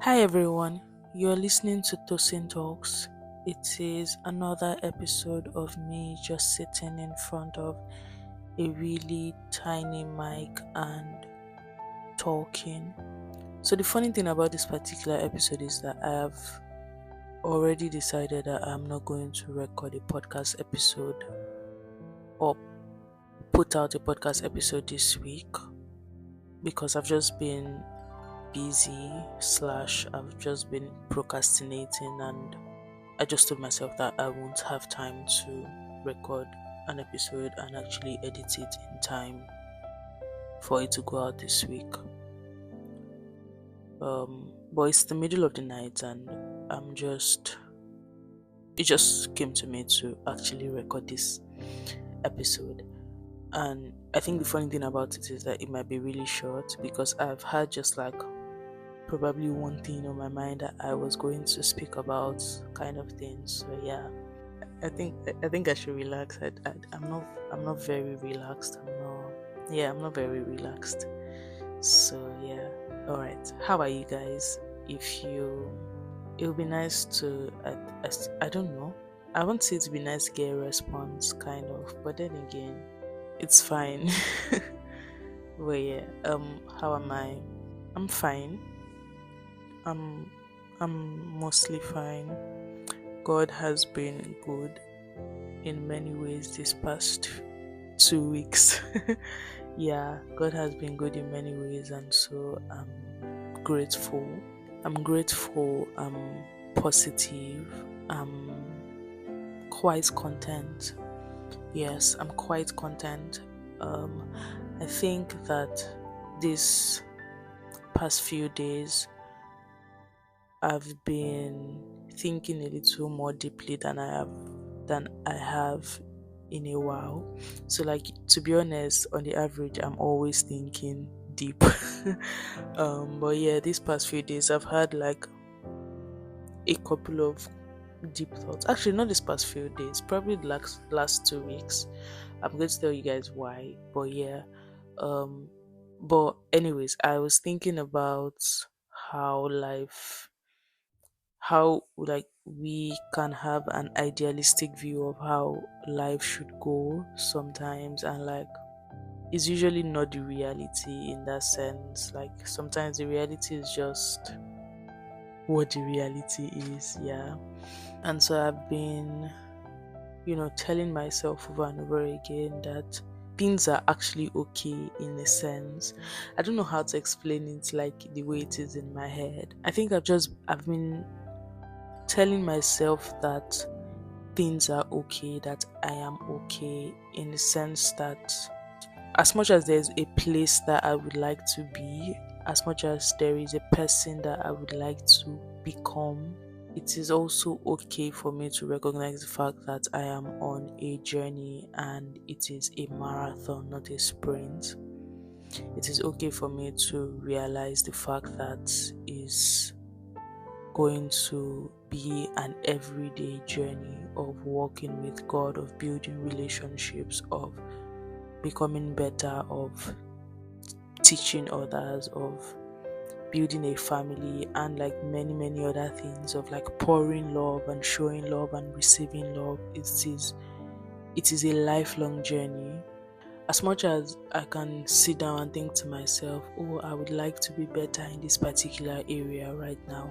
Hi everyone, you're listening to Tosin Talks. It is another episode of me just sitting in front of a really tiny mic and talking. So, the funny thing about this particular episode is that I have already decided that I'm not going to record a podcast episode or put out a podcast episode this week because I've just been busy slash I've just been procrastinating, and I just told myself that I won't have time to record an episode and actually edit it in time for it to go out this week. But it's the middle of the night and I'm just it just came to me to actually record this episode. And I think the funny thing about it is that it might be really short because I've had just like probably one thing on my mind that I was going to speak about, kind of thing. So yeah, I think I should relax. I'm not very relaxed. I'm not very relaxed. So yeah, all right. How are you guys? If you, it would be nice to. I don't know. I want it to be nice to get a response, kind of. But then again, it's fine. But yeah, how am I? I'm fine. I'm I'm mostly fine. God has been good in many ways this past 2 weeks. Yeah, God has been good in many ways, and so I'm grateful. I'm grateful. I'm positive. I'm quite content. Yes, I'm quite content. Um, I think that this past few days I've been thinking a little more deeply than I have in a while. So like to be honest, on the average I'm always thinking deep. But yeah, these past few days I've had like a couple of deep thoughts. Actually not these past few days, probably the last 2 weeks. I'm going to tell you guys why. But yeah. Um but anyways, I was thinking about how life how like we can have an idealistic view of how life should go sometimes, and like it's usually not the reality in that sense. Like sometimes the reality is just what the reality is. Yeah. And so I've been telling myself over and over again that things are actually okay in a sense. I don't know how to explain it like the way it is in my head. I think I've been telling myself that things are okay, that I am okay, in the sense that as much as there's a place that I would like to be, as much as there is a person that I would like to become, it is also okay for me to recognize the fact that I am on a journey and it is a marathon, not a sprint. It is okay for me to realize the fact that is going to be an everyday journey of walking with God, of building relationships, of becoming better, of teaching others, of building a family, and like many, many other things, of like pouring love and showing love and receiving love. It is a lifelong journey. As much as I can sit down and think to myself, oh, I would like to be better in this particular area right now,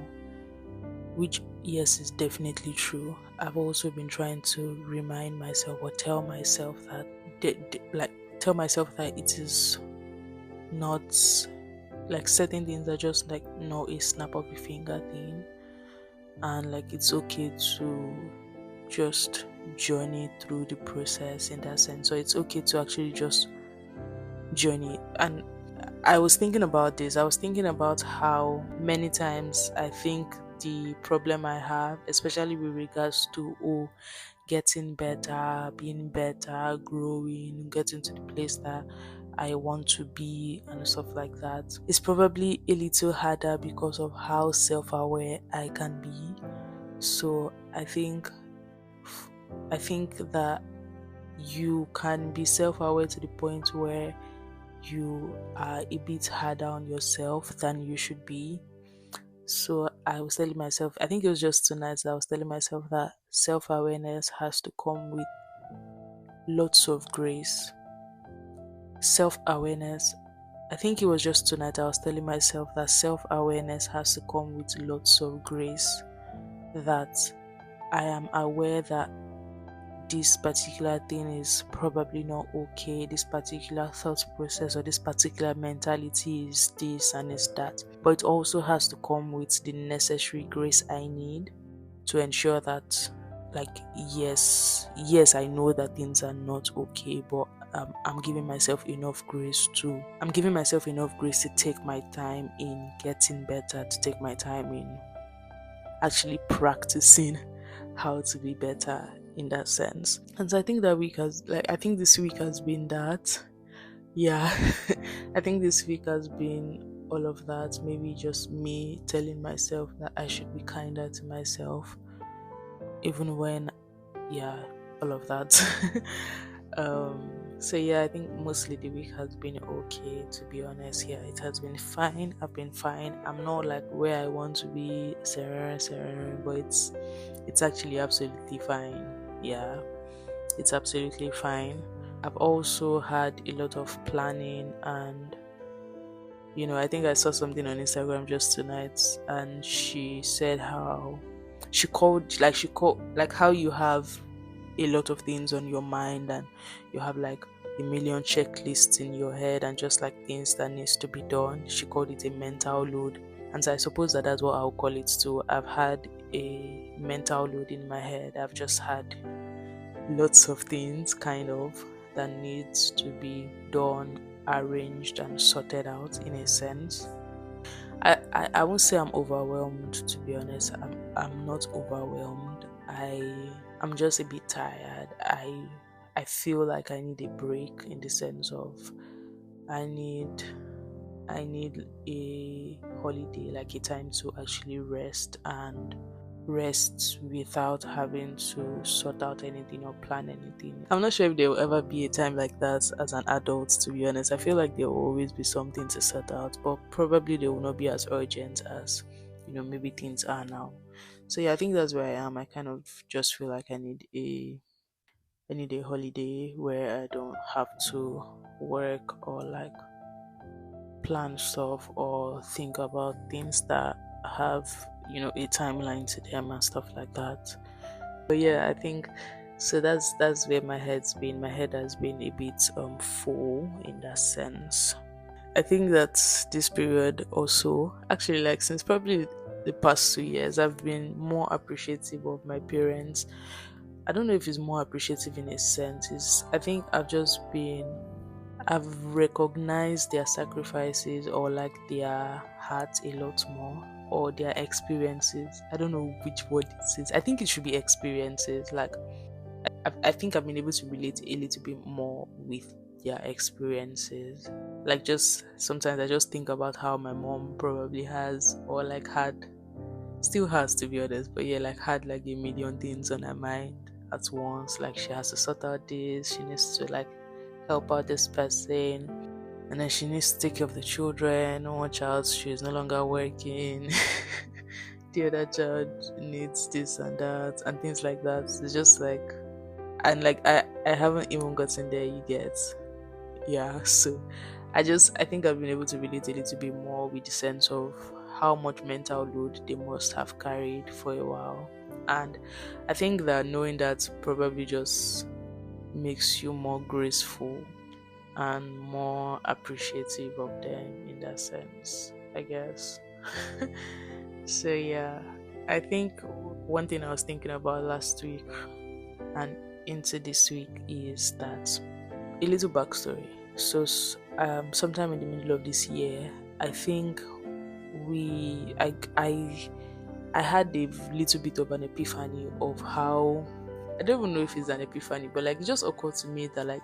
which yes is definitely true. I've also been trying to remind myself or tell myself that like tell myself that it is not like certain things are just like no a snap of a finger thing, and like it's okay to just journey through the process in that sense. So it's okay to actually just journey. And I was thinking about this. I was thinking about how many times I think the problem I have, especially with regards to getting better, being better, growing, getting to the place that I want to be and stuff like that, is probably a little harder because of how self-aware I can be. So I think that you can be self-aware to the point where you are a bit harder on yourself than you should be. So I was telling myself, I think it was just tonight that I was telling myself that self awareness has to come with lots of grace. Self awareness, I think it was just tonight I was telling myself that self awareness has to come with lots of grace. That I am aware that this particular thing is probably not okay, this particular thought process or this particular mentality is this and is that. But it also has to come with the necessary grace I need to ensure that, like, yes, I know that things are not okay, but I'm giving myself enough grace to take my time in getting better, to take my time in actually practicing how to be better in that sense. And so I think I think this week has been that. Yeah. I think this week has been all of that. Maybe just me telling myself that I should be kinder to myself, even when, yeah, all of that. So yeah, I think mostly the week has been okay, to be honest. Yeah, it has been fine. I've been fine. I'm not like where I want to be, Sarah, but it's actually absolutely fine. Yeah, it's absolutely fine. I've also had a lot of planning, and I think I saw something on Instagram just tonight, and she said how she called like how you have a lot of things on your mind, and you have like a million checklists in your head and just like things that needs to be done. She called it a mental load, and so I suppose that that's what I'll call it too. I've had a mental load in my head. I've just had lots of things kind of that needs to be done, arranged and sorted out in a sense. I won't say I'm overwhelmed, to be honest. I'm not overwhelmed. I'm just a bit tired. I feel like I need a break, in the sense of I need I need a holiday, like a time to actually rest without having to sort out anything or plan anything. I'm not sure if there will ever be a time like that as an adult, to be honest. I feel like there will always be something to sort out, but probably they will not be as urgent as, maybe things are now. So yeah, I think that's where I am. I kind of just feel like I need a holiday where I don't have to work or like plan stuff or think about things that have a timeline to them and stuff like that. But yeah, I think so. That's where my head's been. My head has been a bit full in that sense. I think that this period also, actually, like since probably the past 2 years, I've been more appreciative of my parents. I don't know if it's more appreciative in a sense. I think I've recognized their sacrifices or like their heart a lot more, or their experiences. I don't know which word it is. I think it should be experiences. Like I think I've been able to relate a little bit more with their experiences. Like just sometimes I just think about how my mom probably has, or like had, still has, to be honest. But yeah, like had like a million things on her mind at once. Like she has to sort out this. She needs to like help out this person, and then she needs to take care of the children. One child, she's no longer working. The other child needs this and that and things like that. It's just like, and like I haven't even gotten there, you get. Yeah, so I think I've been able to relate a little bit more with the sense of how much mental load they must have carried for a while. And I think that knowing that probably just makes you more graceful and more appreciative of them in that sense, I guess. So yeah, I think one thing I was thinking about last week and into this week is that a little backstory. So sometime in the middle of this year, I think we I had a little bit of an epiphany of how, I don't even know if it's an epiphany, but like it just occurred to me that like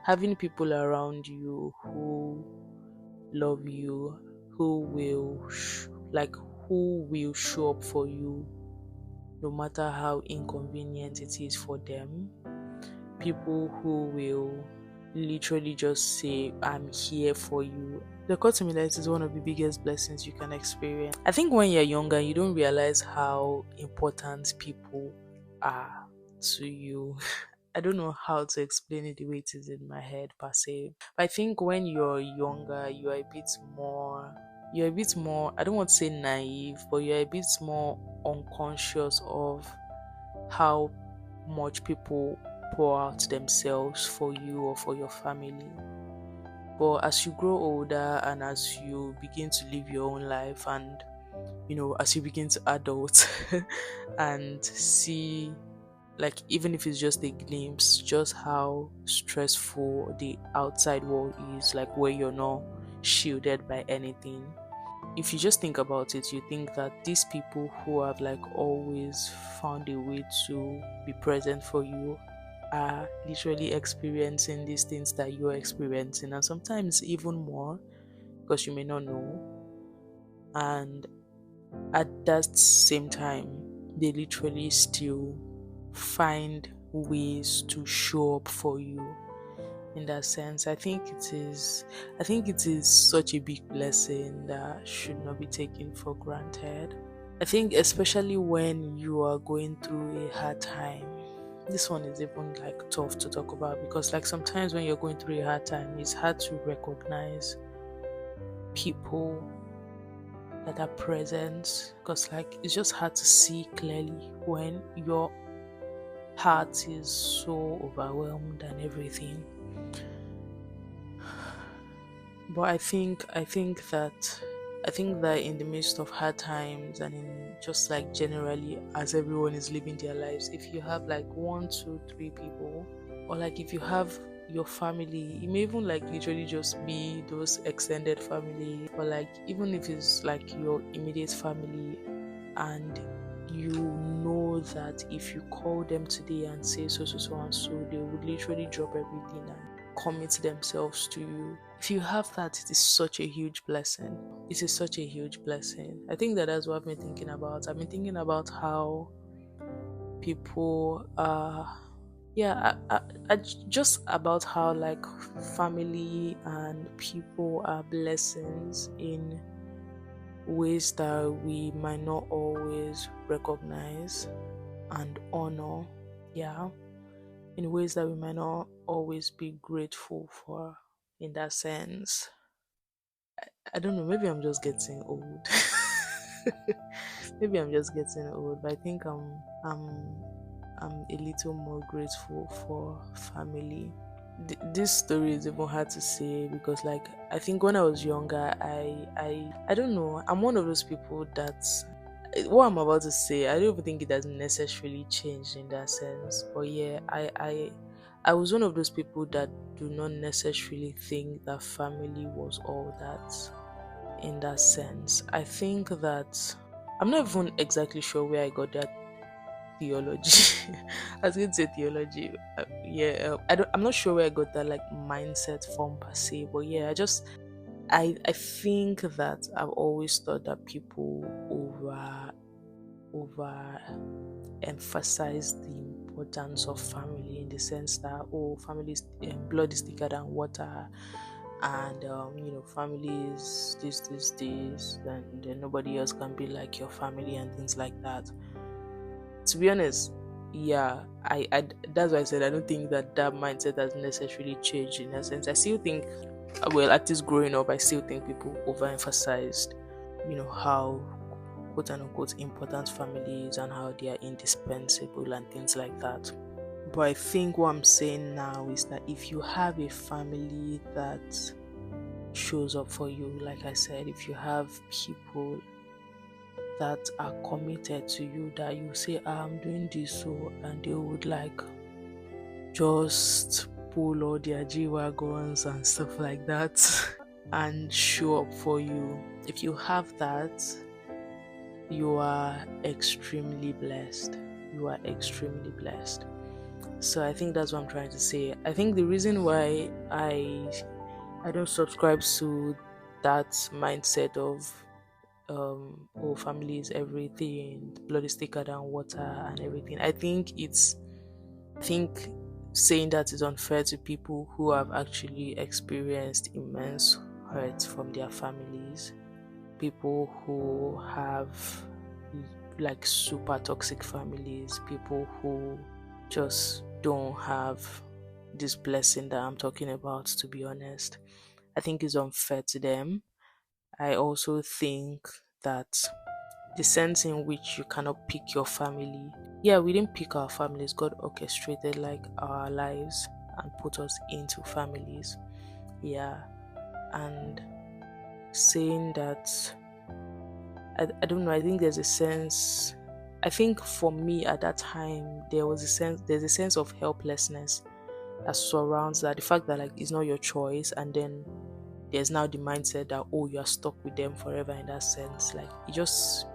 having people around you who love you, who will like who will show up for you no matter how inconvenient it is for them, people who will literally just say I'm here for you The cut to me that it is one of the biggest blessings you can experience. I think when you're younger, you don't realize how important people are to you. I don't know how to explain it the way it is in my head per se. But I think when you're younger, you're a bit more, I don't want to say naive, but you're a bit more unconscious of how much people pour out themselves for you or for your family. But as you grow older and as you begin to live your own life, and as you begin to adult and see, like, even if it's just a glimpse, just how stressful the outside world is, like where you're not shielded by anything. If you just think about it, you think that these people who have like always found a way to be present for you are literally experiencing these things that you're experiencing, and sometimes even more, because you may not know. And at that same time, they literally still find ways to show up for you. In that sense, I think it is such a big blessing that should not be taken for granted. I think especially when you are going through a hard time, this one is even like tough to talk about, because like sometimes when you're going through a hard time, it's hard to recognize people that are present, because like it's just hard to see clearly when your heart is so overwhelmed and everything. But I think that in the midst of hard times, and in just like generally as everyone is living their lives, if you have like one, two, three people, or like if you have your family, it may even like literally just be those extended family, or like even if it's like your immediate family, and you know that if you call them today and say so so so and so, they would literally drop everything and commit themselves to you. If you have that, it is such a huge blessing. It is such a huge blessing. I think that that's what I've been thinking about. I've been thinking about how people yeah just about how like family and people are blessings in ways that we might not always recognize and honor. Yeah, in ways that we might not always be grateful for. In that sense, I don't know, maybe I'm just getting old. Maybe I'm just getting old, but I think I'm a little more grateful for family. This story is even hard to say, because like I think when I was younger, I don't know, I'm one of those people that what I'm about to say, I don't even think it has necessarily changed in that sense. But yeah, I was one of those people that do not necessarily think that family was all that. In that sense, I think that I'm not even exactly sure where I got that theology. I was going to say theology. Yeah, I'm not sure where I got that like mindset from per se, but yeah, I think that I've always thought that people over emphasize the importance of family, in the sense that, oh, family is blood is thicker than water, and family is this, and then nobody else can be like your family and things like that. To be honest, yeah, I that's why I said I don't think that that mindset has necessarily changed. In a sense, I still think, well, at least growing up, I still think people overemphasized how quote unquote important family is, and how they are indispensable and things like that. But I think what I'm saying now is that if you have a family that shows up for you, like I said, if you have people that are committed to you, that you say, I'm doing this, so, and they would like just pull all their G wagons and stuff like that and show up for you. If you have that, you are extremely blessed. You are extremely blessed. So I think that's what I'm trying to say. I think the reason why I don't subscribe to that mindset of oh, family is everything, blood is thicker than water and everything. I think saying that is unfair to people who have actually experienced immense hurt from their families, people who have like super toxic families, people who just don't have this blessing that I'm talking about, to be honest. I think it's unfair to them. I also think that the sense in which you cannot pick your family. Yeah, we didn't pick our families. God orchestrated like our lives and put us into families. Yeah. And saying that, I don't know, I think there's a sense, I think for me at that time, there's a sense of helplessness that surrounds that. The fact that like it's not your choice, and then there's now the mindset that, oh, you're stuck with them forever in that sense. Like it just,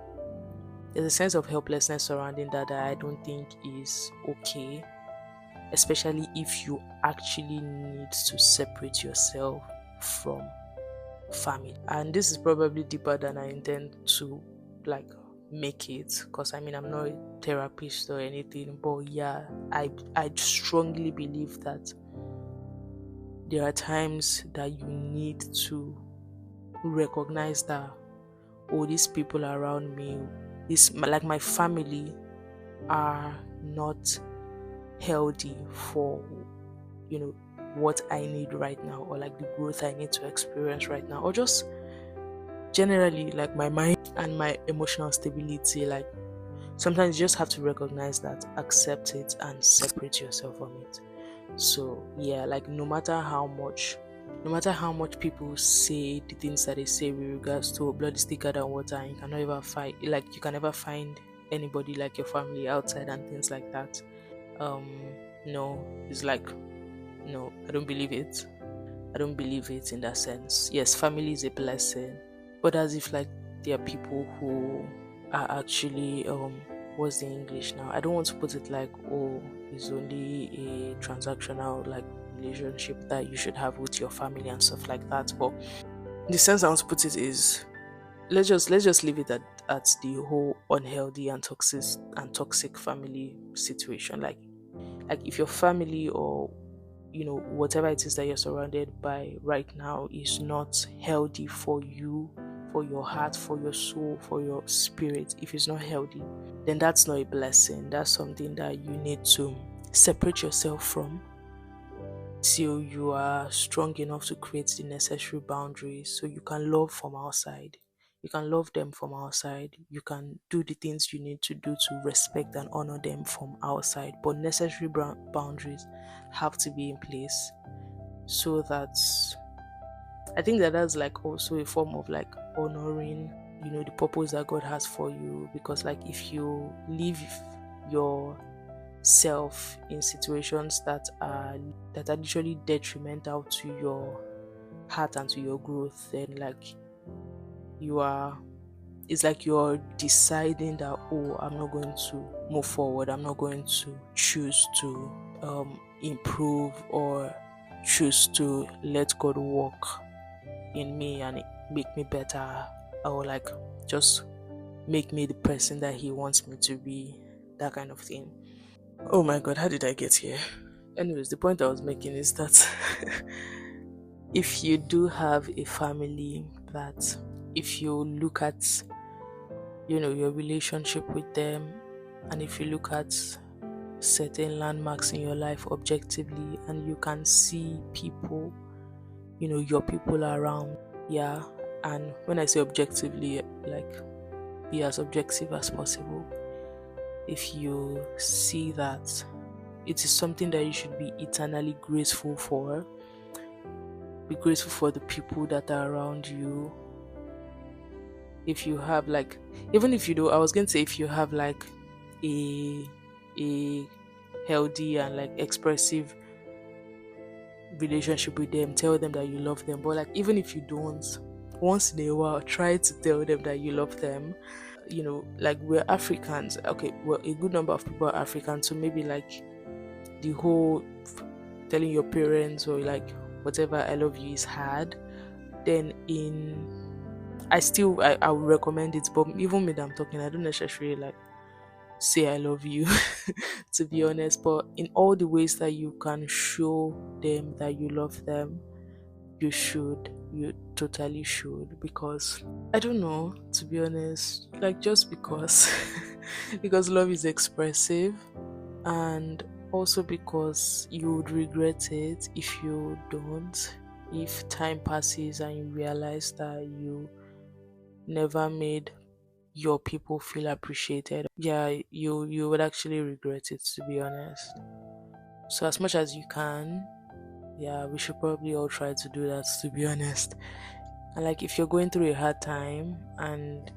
there's a sense of helplessness surrounding that I don't think is okay, especially if you actually need to separate yourself from family. And this is probably deeper than I intend to like make it, because I mean I'm not a therapist or anything, but yeah, I strongly believe that there are times that you need to recognize that, oh, these people around me, this like my family, are not healthy for, you know, what I need right now, or like the growth I need to experience right now, or just generally like my mind and my emotional stability. Like sometimes you just have to recognize that, accept it, and separate yourself from it. So yeah, like no matter how much people say the things that they say with regards to blood is thicker than water, and you can never fight, like you can never find anybody like your family outside and things like that. um no, it's like, no, I don't believe it. I don't believe it in that sense. Yes, family is a blessing, but as if like there are people who are actually what's the English now? I don't want to put it like, oh, it's only a transactional like relationship that you should have with your family and stuff like that. But the sense I want to put it is, let's just leave it at the whole unhealthy and toxic family situation. Like if your family, or whatever it is that you're surrounded by right now, is not healthy for you, for your heart, for your soul, for your spirit, if it's not healthy, then that's not a blessing. That's something that you need to separate yourself from till you are strong enough to create the necessary boundaries, so you can love from outside. You can love them from outside. You can do the things you need to do to respect and honor them from outside. But necessary boundaries have to be in place, so that I think that that's like also a form of like honoring, the purpose that God has for you. Because like if you leave yourself in situations that are literally detrimental to your heart and to your growth, then like you are it's like you're deciding that, oh, I'm not going to move forward, I'm not going to choose to improve, or choose to let God work in me and make me better, or like just make me the person that He wants me to be, that kind of thing. Oh my god, how did I get here? Anyways, the point I was making is that if you do have a family, that if you look at your relationship with them, and if you look at certain landmarks in your life objectively, and you can see people, your people around, yeah, and when I say objectively, like be as objective as possible. If you see that it is something that you should be eternally grateful for, be grateful for the people that are around you. If you have like, even if you do, I was going to say, if you have like a healthy and like expressive relationship with them, tell them that you love them. But like even if you don't, once in a while try to tell them that you love them. Like we're Africans, okay, well, a good number of people are African, so maybe like the whole telling your parents or like whatever I love you is hard. Then I would recommend it, but even when I'm talking, I don't necessarily like say I love you to be honest. But in all the ways that you can show them that you love them, you should. You totally should, because I don't know, to be honest, like just because because love is expressive, and also because you would regret it if you don't, if time passes and you realize that you never made your people feel appreciated. Yeah, you would actually regret it, to be honest. So as much as you can, yeah, we should probably all try to do that, to be honest. And like if you're going through a hard time, and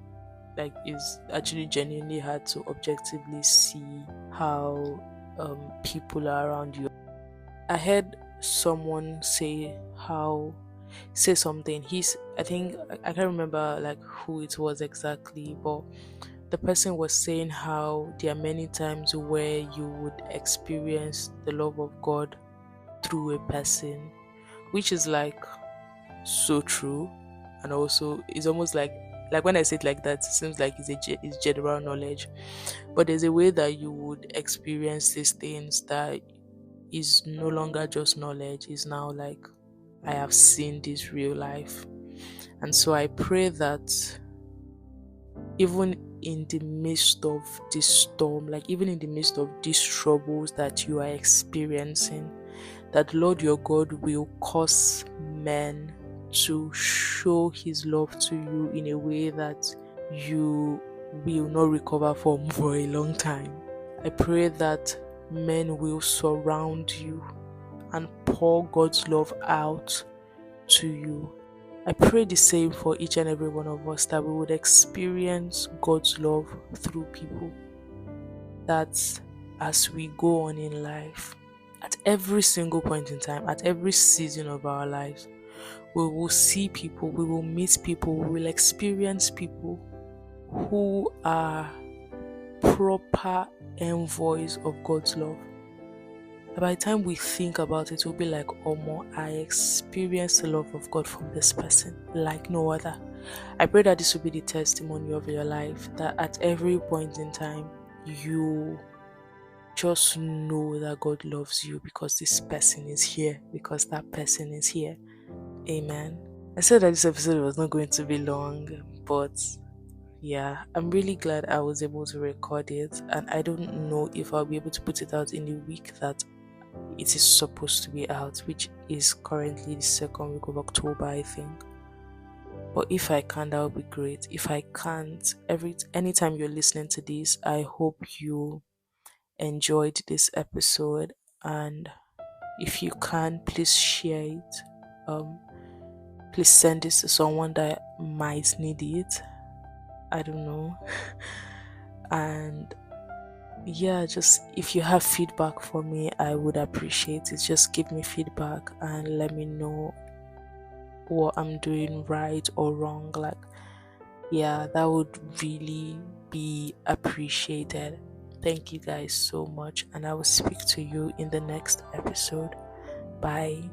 like it's actually genuinely hard to objectively see how people are around you. I heard someone say something. I think I can't remember like who it was exactly, but the person was saying how there are many times where you would experience the love of God through a person, which is like so true. And also it's almost like when I say it like that, it seems like it's general knowledge, but there's a way that you would experience these things that is no longer just knowledge, is now like, I have seen this real life. And so I pray that even in the midst of this storm, like even in the midst of these troubles that you are experiencing, that Lord your God will cause men to show his love to you in a way that you will not recover from for a long time. I pray that men will surround you and pour God's love out to you. I pray the same for each and every one of us, that we would experience God's love through people. That as we go on in life, at every single point in time, at every season of our lives, we will see people, we will meet people, we will experience people who are proper envoys of God's love. By the time we think about it, we'll be like, oh more, I experienced the love of God from this person like no other. I pray that this will be the testimony of your life, that at every point in time, you just know that God loves you because this person is here, because that person is here. Amen. I said that this episode was not going to be long, but yeah, I'm really glad I was able to record it, and I don't know if I'll be able to put it out in the week that it is supposed to be out, which is currently the second week of October, I think. But if I can, that would be great. If I can't, anytime you're listening to this, I hope you enjoyed this episode, and if you can, please share it. Please send this to someone that might need it. I don't know. And yeah, just if you have feedback for me, I would appreciate it. Just give me feedback and let me know what I'm doing right or wrong. Like, yeah, that would really be appreciated. Thank you guys so much, and I will speak to you in the next episode. Bye.